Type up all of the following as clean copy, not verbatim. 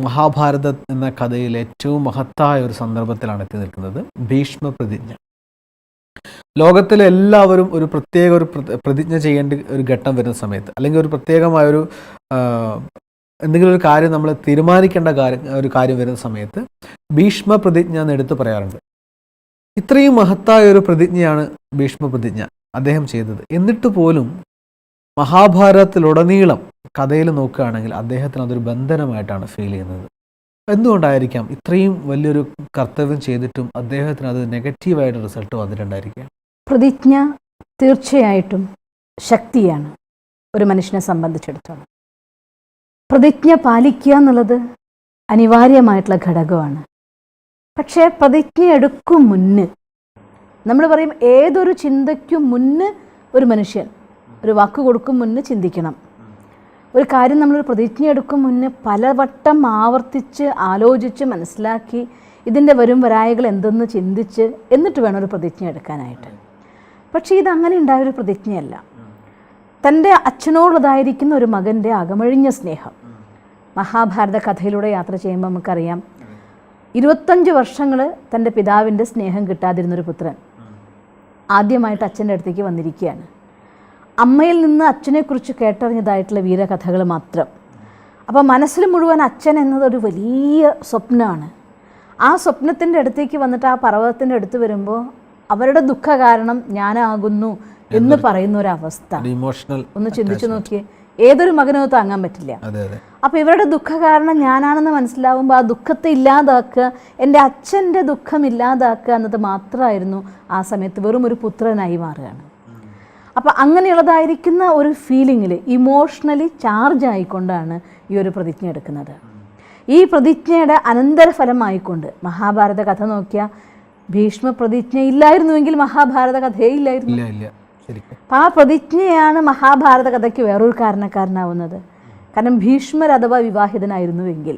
മഹാഭാരതം എന്ന കഥയിൽ ഏറ്റവും മഹത്തായ ഒരു സന്ദർഭത്തിലാണ് എത്തി നിൽക്കുന്നത്. ഭീഷ്മ പ്രതിജ്ഞ. ലോകത്തിലെ എല്ലാവരും ഒരു പ്രത്യേക പ്രതിജ്ഞ ചെയ്യേണ്ട ഒരു ഘട്ടം വരുന്ന സമയത്ത്, അല്ലെങ്കിൽ ഒരു പ്രത്യേകമായൊരു എന്തെങ്കിലും ഒരു കാര്യം നമ്മൾ തീരുമാനിക്കേണ്ട ഒരു കാര്യം വരുന്ന സമയത്ത് ഭീഷ്മ പ്രതിജ്ഞ എന്ന് എടുത്തു പറയാറുണ്ട്. ഇത്രയും മഹത്തായ ഒരു പ്രതിജ്ഞയാണ് ഭീഷ്മ പ്രതിജ്ഞ അദ്ദേഹം ചെയ്തത്. എന്നിട്ട് പോലും മഹാഭാരതത്തിലുടനീളം കഥയിൽ നോക്കുകയാണെങ്കിൽ അദ്ദേഹത്തിന് അതൊരു ബന്ധനമായിട്ടാണ് ഫീൽ ചെയ്യുന്നത്. എന്തുകൊണ്ടായിരിക്കാം ഇത്രയും വലിയൊരു കർത്തവ്യം ചെയ്തിട്ടും അദ്ദേഹത്തിന് അത് നെഗറ്റീവായിട്ട് റിസൾട്ട് വന്നിട്ടുണ്ടായിരിക്കുക? പ്രതിജ്ഞ തീർച്ചയായിട്ടും ശക്തിയാണ് ഒരു മനുഷ്യനെ സംബന്ധിച്ചിടത്തോളം. പ്രതിജ്ഞ പാലിക്കുക എന്നുള്ളത് അനിവാര്യമായിട്ടുള്ള ഘടകമാണ്. പക്ഷേ പ്രതിജ്ഞ എടുക്കും മുന്ന് നമ്മൾ പറയും, ഏതൊരു ചിന്തയ്ക്കും മുന്ന് ഒരു മനുഷ്യൻ ഒരു വാക്ക് കൊടുക്കും മുന്ന് ചിന്തിക്കണം. ഒരു കാര്യം നമ്മളൊരു പ്രതിജ്ഞ എടുക്കും മുന്നേ പലവട്ടം ആവർത്തിച്ച് ആലോചിച്ച് മനസ്സിലാക്കി ഇതിൻ്റെ വരും വരായകൾ എന്തെന്ന് ചിന്തിച്ച് എന്നിട്ട് വേണം ഒരു പ്രതിജ്ഞ എടുക്കാനായിട്ട്. പക്ഷേ ഇതങ്ങനെ ഉണ്ടായൊരു പ്രതിജ്ഞയല്ല. തൻ്റെ അച്ഛനോടുള്ളതായിരിക്കുന്ന ഒരു മകൻ്റെ അകമഴിഞ്ഞ സ്നേഹം. മഹാഭാരത കഥയിലൂടെ യാത്ര ചെയ്യുമ്പോൾ നമുക്കറിയാം, 25 വർഷങ്ങൾ തൻ്റെ പിതാവിൻ്റെ സ്നേഹം കിട്ടാതിരുന്നൊരു പുത്രൻ ആദ്യമായിട്ട് അച്ഛൻ്റെ അടുത്തേക്ക് വന്നിരിക്കുകയാണ്. അമ്മയിൽ നിന്ന് അച്ഛനെക്കുറിച്ച് കേട്ടറിഞ്ഞതായിട്ടുള്ള വീരകഥകൾ മാത്രം. അപ്പോൾ മനസ്സിൽ മുഴുവൻ അച്ഛൻ എന്നതൊരു വലിയ സ്വപ്നമാണ്. ആ സ്വപ്നത്തിൻ്റെ അടുത്തേക്ക് വന്നിട്ട് ആ പർവ്വതത്തിൻ്റെ അടുത്ത് വരുമ്പോൾ അവരുടെ ദുഃഖ കാരണം ഞാനാകുന്നു എന്ന് പറയുന്ന ഒരവസ്ഥ ഒന്ന് ചിന്തിച്ചു നോക്കിയേ. ഏതൊരു മകനും താങ്ങാൻ പറ്റില്ല. അപ്പോൾ ഇവരുടെ ദുഃഖ കാരണം ഞാനാണെന്ന് മനസ്സിലാവുമ്പോൾ ആ ദുഃഖത്തെ ഇല്ലാതാക്കുക, എൻ്റെ അച്ഛൻ്റെ ദുഃഖം ഇല്ലാതാക്കുക എന്നത് മാത്രമായിരുന്നു ആ സമയത്ത്. വെറും ഒരു പുത്രനായി മാറുകയാണ്. അപ്പോൾ അങ്ങനെയുള്ളതായിരിക്കുന്ന ഒരു ഫീലിങ്ങിൽ ഇമോഷണലി ചാർജ് ആയിക്കൊണ്ടാണ് ഈ ഒരു പ്രതിജ്ഞ എടുക്കുന്നത്. ഈ പ്രതിജ്ഞയുടെ അനന്തരഫലമായിക്കൊണ്ട് മഹാഭാരത കഥ നോക്കിയാൽ ഭീഷ്മ പ്രതിജ്ഞ ഇല്ലായിരുന്നുവെങ്കിൽ മഹാഭാരത കഥയേ ഇല്ലായിരുന്നു. അപ്പം ആ പ്രതിജ്ഞയാണ് മഹാഭാരത കഥയ്ക്ക് വേറൊരു കാരണക്കാരനാവുന്നത്. കാരണം ഭീഷ്മർ അഥവാ വിവാഹിതനായിരുന്നുവെങ്കിൽ,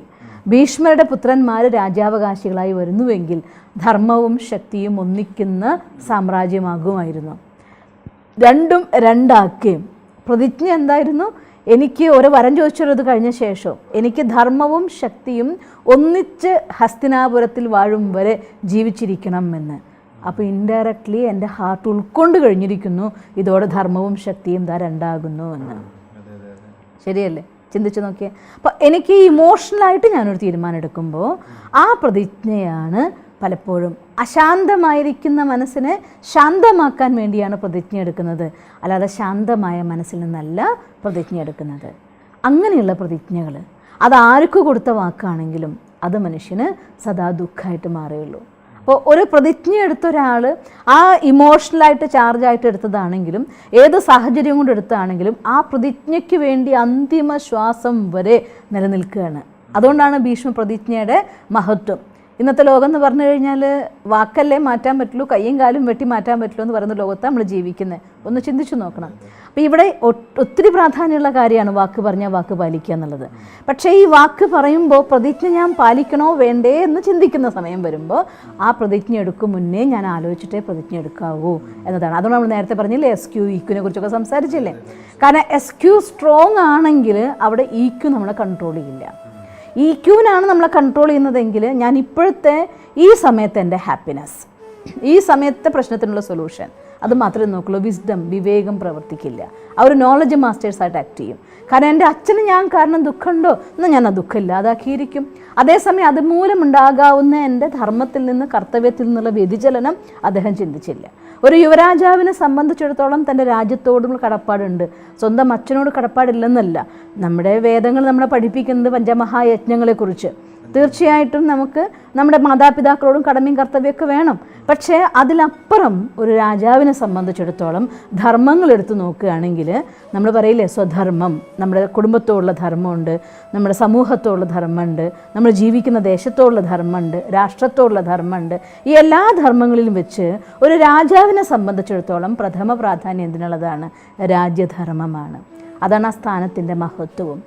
ഭീഷ്മരുടെ പുത്രന്മാർ രാജ്യാവകാശികളായി വരുന്നുവെങ്കിൽ ധർമ്മവും ശക്തിയും ഒന്നിക്കുന്ന സാമ്രാജ്യമാകുമായിരുന്നു. രണ്ടും രണ്ടാക്കുകയും പ്രതിജ്ഞ എന്തായിരുന്നു? എനിക്ക് ഒരു വരം ചോദിച്ചത് കഴിഞ്ഞ ശേഷം എനിക്ക് ധർമ്മവും ശക്തിയും ഒന്നിച്ച് ഹസ്തിനാപുരത്തിൽ വാഴും വരെ ജീവിച്ചിരിക്കണം എന്ന്. അപ്പോൾ ഇൻഡയറക്റ്റ്ലി എൻ്റെ ഹാർട്ട് ഉൾക്കൊണ്ട് കഴിഞ്ഞിരിക്കുന്നു, ഇതോടെ ധർമ്മവും ശക്തിയും രണ്ടാകുന്നു എന്ന്. ശരിയല്ലേ? ചിന്തിച്ച് നോക്കിയേ. അപ്പോൾ എനിക്ക് ഇമോഷണലായിട്ട് ഞാനൊരു തീരുമാനം എടുക്കുമ്പോൾ ആ പ്രതിജ്ഞയാണ് പലപ്പോഴും അശാന്തമായിരിക്കുന്ന മനസ്സിനെ ശാന്തമാക്കാൻ വേണ്ടിയാണ് പ്രതിജ്ഞ എടുക്കുന്നത്, അല്ലാതെ ശാന്തമായ മനസ്സിൽ നിന്നല്ല പ്രതിജ്ഞ എടുക്കുന്നത്. അങ്ങനെയുള്ള പ്രതിജ്ഞകൾ അത് ആർക്ക് കൊടുത്ത വാക്കാണെങ്കിലും അത് മനുഷ്യന് സദാ ദുഃഖമായിട്ട് മാറുകയുള്ളൂ. അപ്പോൾ ഒരു പ്രതിജ്ഞ എടുത്ത ഒരാൾ ആ ഇമോഷണലായിട്ട് ചാർജായിട്ട് എടുത്തതാണെങ്കിലും ഏത് സാഹചര്യം കൊണ്ട് എടുത്തതാണെങ്കിലും ആ പ്രതിജ്ഞയ്ക്ക് വേണ്ടി അന്തിമ ശ്വാസം വരെ നിലനിൽക്കുകയാണ്. അതുകൊണ്ടാണ് ഭീഷ്മ പ്രതിജ്ഞയുടെ മഹത്വം. ഇന്നത്തെ ലോകം എന്ന് പറഞ്ഞു കഴിഞ്ഞാൽ വാക്കല്ലേ മാറ്റാൻ പറ്റുള്ളൂ, കയ്യും കാലും വെട്ടി മാറ്റാൻ പറ്റുള്ളൂ എന്ന് പറയുന്ന ലോകത്താണ് നമ്മൾ ജീവിക്കുന്നത്. ഒന്ന് ചിന്തിച്ചു നോക്കണം. അപ്പോൾ ഇവിടെ ഒത്തിരി പ്രാധാന്യമുള്ള കാര്യമാണ് വാക്ക് പറഞ്ഞാൽ വാക്ക് പാലിക്കുക എന്നുള്ളത്. പക്ഷേ ഈ വാക്ക് പറയുമ്പോൾ പ്രതിജ്ഞ ഞാൻ പാലിക്കണോ വേണ്ടേ എന്ന് ചിന്തിക്കുന്ന സമയം വരുമ്പോൾ ആ പ്രതിജ്ഞ എടുക്കും മുന്നേ ഞാൻ ആലോചിച്ചിട്ടേ പ്രതിജ്ഞ എടുക്കാവൂ എന്നതാണ്. അതുകൊണ്ട് നമ്മൾ നേരത്തെ പറഞ്ഞില്ലേ, SQ EQനെ കുറിച്ചൊക്കെ സംസാരിച്ചില്ലേ. കാരണം SQ സ്ട്രോങ് ആണെങ്കിൽ അവിടെ EQ നമ്മളെ കൺട്രോൾ ചെയ്യില്ല. EQനാണ് നമ്മളെ കൺട്രോൾ ചെയ്യുന്നതെങ്കിൽ ഞാൻ ഇപ്പോഴത്തെ ഈ സമയത്ത് എൻ്റെ ഹാപ്പിനെസ്, ഈ സമയത്തെ പ്രശ്നത്തിനുള്ള സൊല്യൂഷൻ അത് മാത്രമേ നോക്കുള്ളൂ. വിസ്ഡം, വിവേകം പ്രവർത്തിക്കില്ല. ആ ഒരു നോളജ് മാസ്റ്റേഴ്സായിട്ട് ആക്ട് ചെയ്യും. കാരണം എൻ്റെ അച്ഛന് ഞാൻ കാരണം ദുഃഖമുണ്ടോ എന്നാൽ ഞാൻ ആ ദുഃഖം ഇല്ലാതാക്കിയിരിക്കും. അതേസമയം അതുമൂലമുണ്ടാകാവുന്ന എൻ്റെ ധർമ്മത്തിൽ നിന്ന് കർത്തവ്യത്തിൽ നിന്നുള്ള വ്യതിചലനം അദ്ദേഹം ചിന്തിച്ചില്ല. ഒരു യുവരാജാവിനെ സംബന്ധിച്ചിടത്തോളം തൻ്റെ രാജ്യത്തോടുള്ള കടപ്പാടുണ്ട്, സ്വന്തം അച്ഛനോട് കടപ്പാടില്ലെന്നല്ല. നമ്മുടെ വേദങ്ങൾ നമ്മളെ പഠിപ്പിക്കുന്നത് പഞ്ചമഹായജ്ഞങ്ങളെക്കുറിച്ച്. തീർച്ചയായിട്ടും നമുക്ക് നമ്മുടെ മാതാപിതാക്കളോടും കടമയും കർത്തവ്യമൊക്കെ വേണം. പക്ഷേ അതിലപ്പുറം ഒരു രാജാവിനെ സംബന്ധിച്ചിടത്തോളം ധർമ്മങ്ങൾ എടുത്തു നോക്കുകയാണെങ്കിൽ നമ്മൾ പറയില്ലേ, സ്വധർമ്മം, നമ്മുടെ കുടുംബത്തോടുള്ള ധർമ്മമുണ്ട്, നമ്മുടെ സമൂഹത്തോടുള്ള ധർമ്മമുണ്ട്, നമ്മൾ ജീവിക്കുന്ന ദേശത്തോടുള്ള ധർമ്മമുണ്ട്, രാഷ്ട്രത്തോടുള്ള ധർമ്മമുണ്ട്. ഈ എല്ലാ ധർമ്മങ്ങളിലും വെച്ച് ഒരു രാജാവിനെ സംബന്ധിച്ചിടത്തോളം പ്രഥമ പ്രാധാന്യം എന്തിനുള്ളതാണ്? രാജ്യധർമ്മമാണ്. അതാണ് ആ സ്ഥാനത്തിൻ്റെ മഹത്വവും.